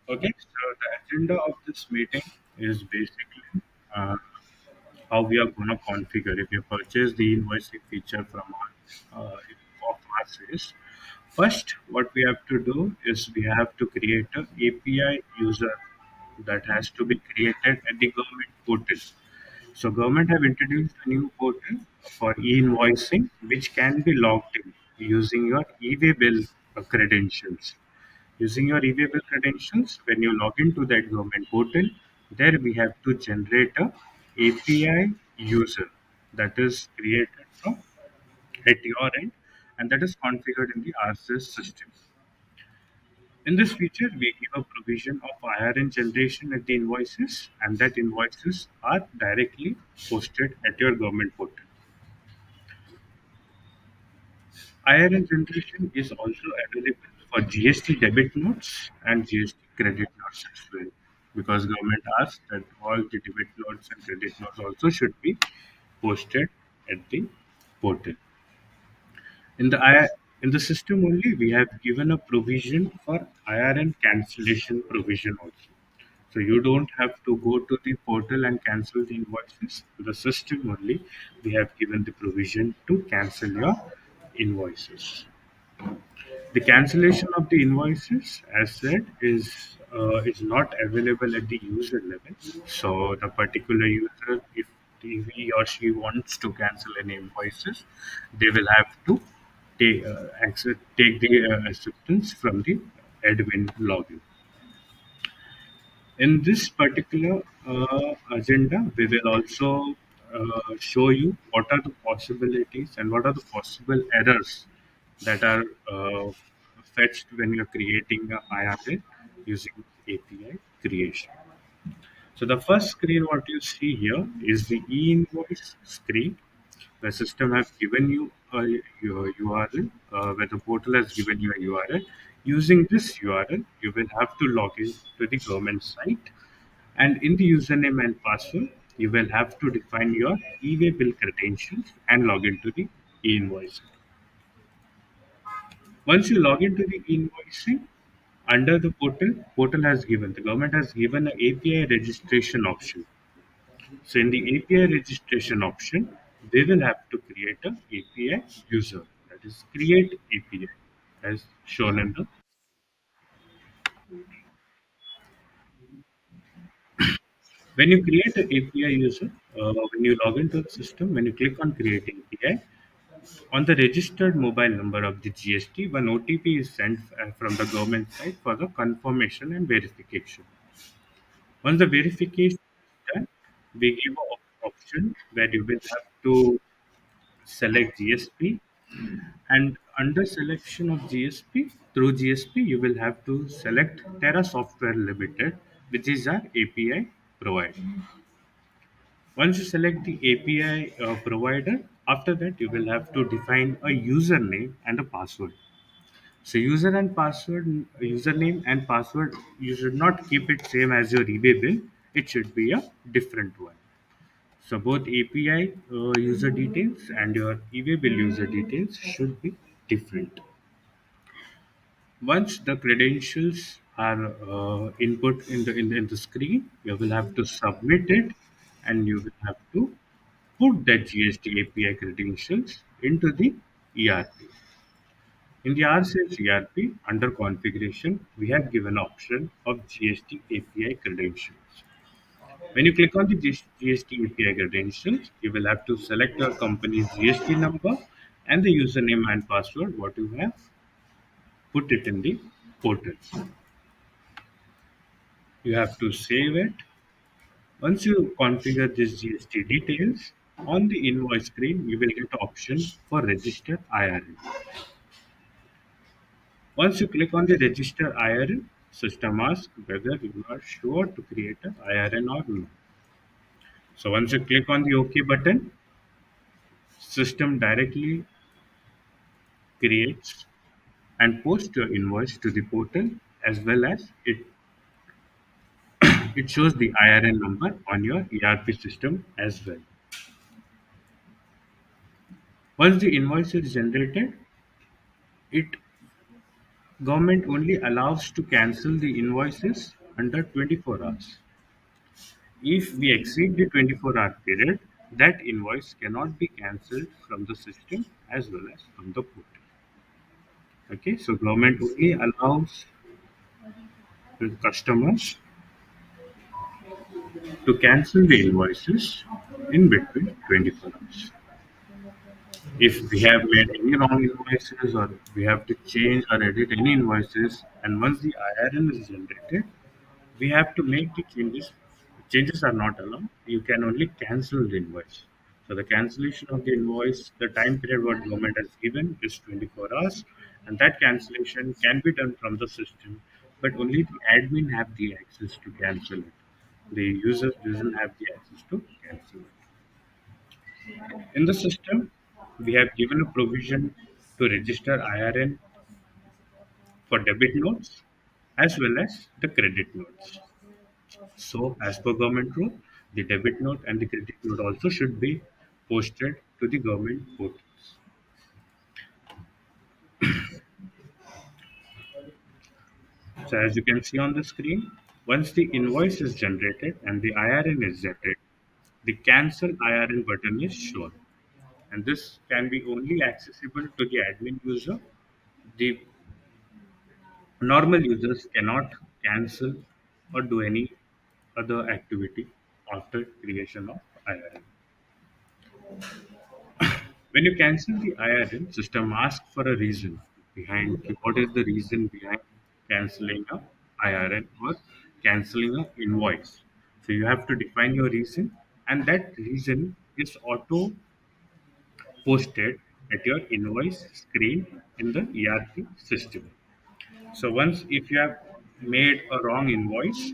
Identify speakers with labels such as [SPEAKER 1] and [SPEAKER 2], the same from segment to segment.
[SPEAKER 1] Okay, so the agenda of this meeting is basically uh, how we are going to configure. If you purchase the invoicing feature from of our sales, first what we have to do is we have to create a API user that has to be created at the government portal. So government have introduced a new portal for e-invoicing, which can be logged in using your e-way bill credentials. Using your e-way credentials, when you log into that government portal, there we have to generate a API user that is created from at your end and that is configured in the RCS system. In this feature, we give a provision of IRN generation at the invoices, and that invoices are directly posted at your government portal. IRN generation is also available for GST debit notes and GST credit notes as well, because government asks that all the debit notes and credit notes also should be posted at the portal. In the in the system only, we have given a provision for IRN cancellation provision also. So you don't have to go to the portal and cancel the invoices. To the system only, we have given the provision to cancel your invoices. The cancellation of the invoices, as said, is not available at the user level. So the particular user, if he or she wants to cancel any invoices, they will have to take the acceptance from the admin login. In this particular agenda, we will also show you what are the possibilities and what are the possible errors that are fetched when you're creating a IRA using API creation. So the first screen what you see here is the e-invoice screen. The system has given you your URL, where the portal has given you a URL. Using this URL, you will have to log in to the government site, and in the username and password, you will have to define your e-way bill credentials and log into the e-invoicing. Once you log into the e-invoicing, under the the government has given an API registration option. So in the API registration option, they will have to create a API user. That is create API as shown in the. When you create an API user, when you log into the system, when you click on create API, on the registered mobile number of the GST, one OTP is sent from the government side for the confirmation and verification. Once the verification is done, we give an option where you will have to select GSP, and under selection of GSP, through GSP, you will have to select Terra Software Limited, which is our API provider. Once you select the API provider, after that you will have to define a username and a password. So username and password, you should not keep it same as your eBay bill. It should be a different one. So both API user details and your eBay bill user details should be different. Once the credentials are input in the screen, you will have to submit it, and you will have to put that GST API credentials into the ERP. In the RCS ERP, under configuration, we have given option of GST API credentials. When you click on the GST API credentials, you will have to select your company's GST number and the username and password what you have put it in the portal. You have to save it. Once you configure this GST details, on the invoice screen, you will get option for register IRN. Once you click on the register IRN, system asks whether you are sure to create an IRN or not. So once you click on the OK button, system directly creates and posts your invoice to the portal, as well as it shows the IRN number on your ERP system as well. Once the invoice is generated, it Government only allows to cancel the invoices under 24 hours. If we exceed the 24-hour period, that invoice cannot be cancelled from the system as well as from the portal. Okay, so government only allows the customers to cancel the invoices in between 24 hours. If we have made any wrong invoices or we have to change or edit any invoices, and once the IRN is generated, we have to make the changes. Changes are not allowed. You can only cancel the invoice. So the cancellation of the invoice, the time period what government has given is 24 hours, and that cancellation can be done from the system, but only the admin have the access to cancel it. The user doesn't have the access to cancel it. In the system, we have given a provision to register IRN for debit notes as well as the credit notes. So, as per government rule, the debit note and the credit note also should be posted to the government portals. So, as you can see on the screen, once the invoice is generated and the IRN is generated, the cancel IRN button is shown, and this can be only accessible to the admin user. The normal users cannot cancel or do any other activity after creation of IRN. When you cancel the IRN, system asks for a reason behind what is the reason behind canceling a IRN or canceling a invoice. So you have to define your reason, and that reason is auto posted at your invoice screen in the ERP system. So once if you have made a wrong invoice,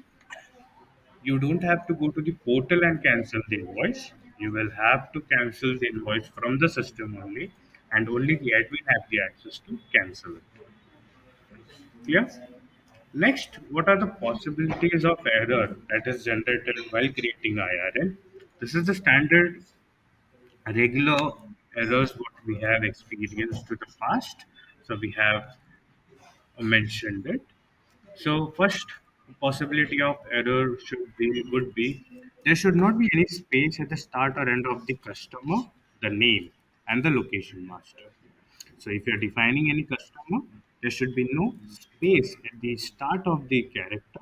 [SPEAKER 1] you don't have to go to the portal and cancel the invoice. You will have to cancel the invoice from the system only, and only the admin have the access to cancel it. Clear? Next, what are the possibilities of error that is generated while creating IRN? This is the standard regular errors what we have experienced to the past. So we have mentioned it. So first possibility of error would be there should not be any space at the start or end of the customer, the name, and the location master. So if you're defining any customer, there should be no space at the start of the character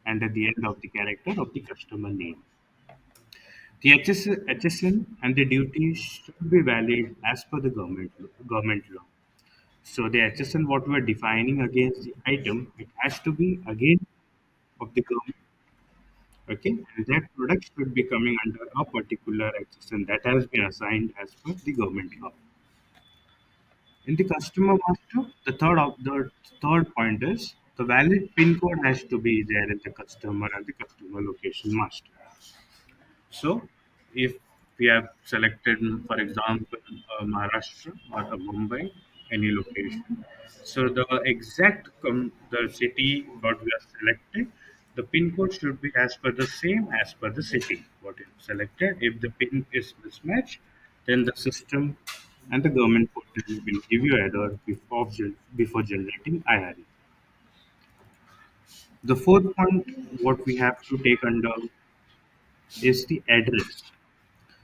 [SPEAKER 1] and at the end of the character of the customer name. The HSN and the duties should be valid as per the government law. So the HSN what we're defining against the item, it has to be again of the government. Okay, and that product should be coming under a particular HSN that has been assigned as per the government law. In the customer master, the third point is the valid PIN code has to be there in the customer and the customer location master. So, if we have selected, for example, Maharashtra or Mumbai, any location, so the exact the city what we have selected, the pin code should be as per the same as per the city what is selected. If the pin is mismatched, then the system and the government portal will give you error before generating IRE. The fourth point, what we have to take under is the address.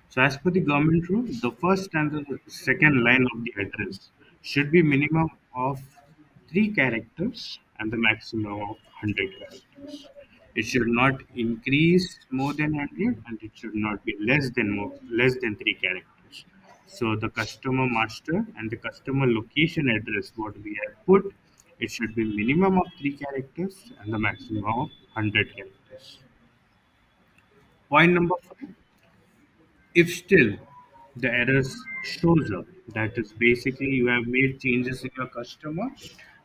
[SPEAKER 1] So as per the government rule, the first and the second line of the address should be minimum of 3 characters and the maximum of 100 characters. It should not increase more than 100 and it should not be less than 3 characters. So the customer master and the customer location address what we have put, it should be minimum of 3 characters and the maximum of 100 characters. Point number five, if still the errors shows up, that is basically you have made changes in your customer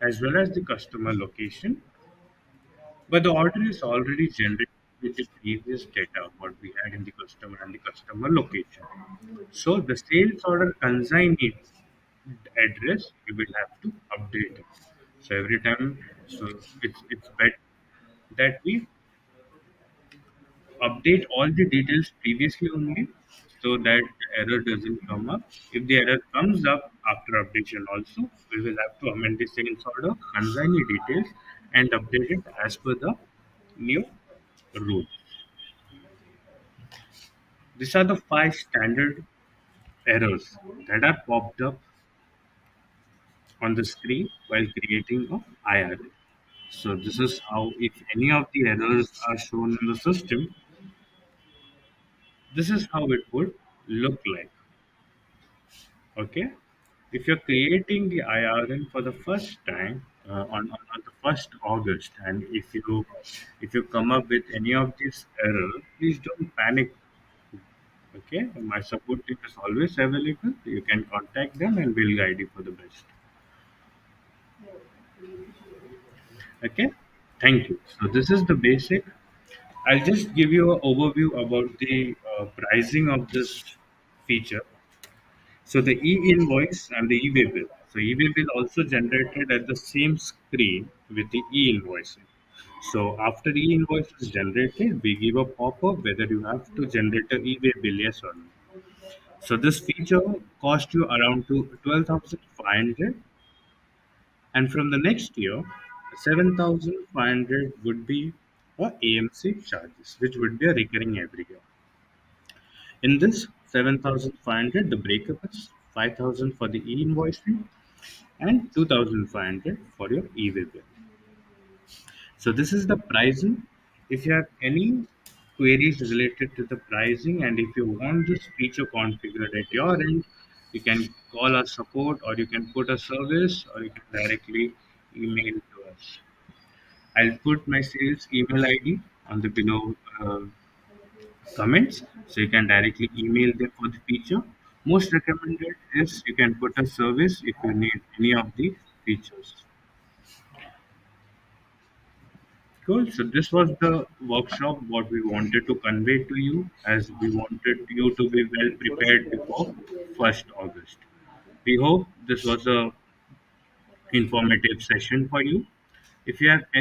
[SPEAKER 1] as well as the customer location, but the order is already generated with the previous data what we had in the customer and the customer location. So the sales order consignee address you will have to update it. So every time, so it's better that we update all the details previously only, so that error doesn't come up. If the error comes up after updation also, we will have to amend the sales order, consign the details, and update it as per the new rules. These are the five standard errors that are popped up on the screen while creating a IRA. So this is how, if any of the errors are shown in the system, this is how it would look like. Okay. If you're creating the IRN for the first time on the first August, and if you come up with any of these errors, please don't panic. Okay, my support team is always available. You can contact them, and we'll guide you for the best. Okay, thank you. So this is the basic. I'll just give you an overview about the pricing of this feature. So the e-invoice and the e-way bill. So e-way bill also generated at the same screen with the e-invoicing. So after e-invoice is generated, we give a pop-up whether you have to generate a e-way bill, yes or no. So this feature cost you around to 12,500, and from the next year, 7,500 would be a AMC charges, which would be a recurring every year. In this 7,500, the breakup is 5,000 for the e-invoicing and 2,500 for your e-way bill. So this is the pricing. If you have any queries related to the pricing, and if you want this feature configured at your end, you can call our support, or you can put a service, or you can directly email to us. I'll put my sales email ID on the below comments, so you can directly email them for the feature. Most recommended is you can put a service if you need any of the features. Cool. So this was the workshop what we wanted to convey to you, as we wanted you to be well prepared before 1st August. We hope this was a informative session for you. If you have